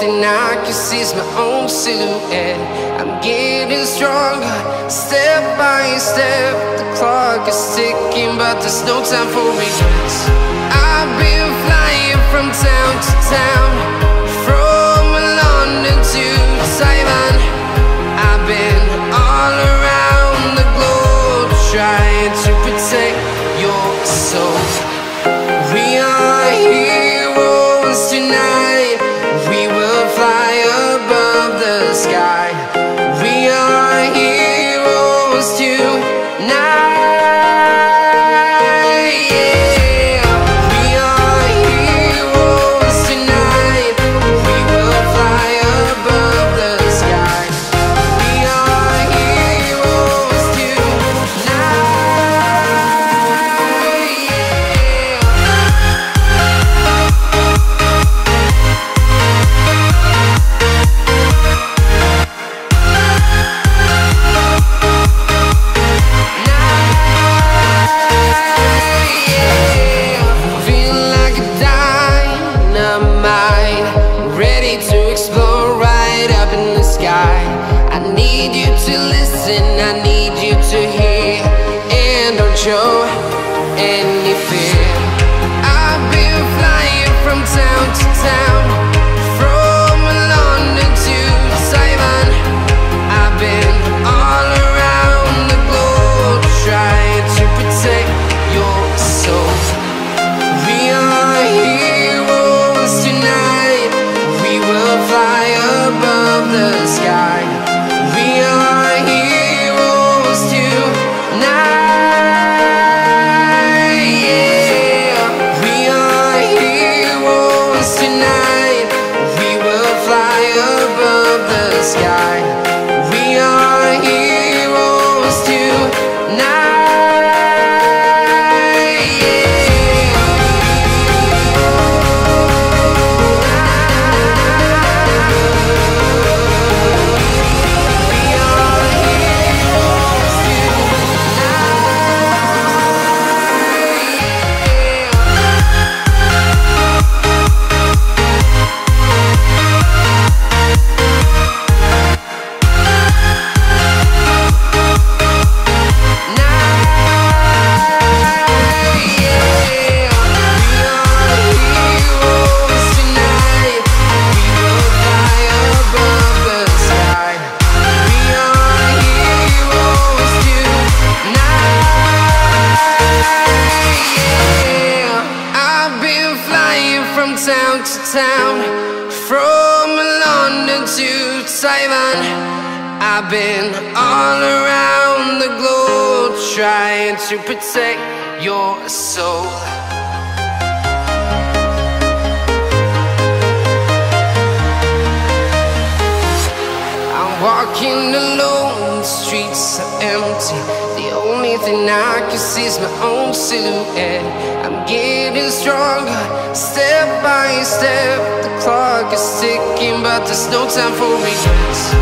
thing I can see is my own silhouette. I'm getting stronger, step by step. The clock is ticking, but there's no time for regrets. I've been flying from town to town, from London to Taiwan. I've been all around the globe, trying to protect your soul. We are heroes tonight. We will fly above the sky. We are heroes tonight. Yeah. We are heroes tonight. We will fly above the sky. We are heroes tonight. I need you to hear, and don't show any fear. I've been flying from town to town, from London to Taiwan. I've been all around the globe, trying to protect your soul. We are heroes tonight. We will fly above the sky. We are heroes tonight. Yeah. We are heroes tonight. We will fly above the sky. We are heroes tonight. Town to town, from London to Taiwan. I've been all around the globe, trying to protect your soul. I'm walking alone, the streets are empty. The only thing I can see is my own silhouette. I'm getting stronger, step by step. The clock is ticking, but there's no time for regrets.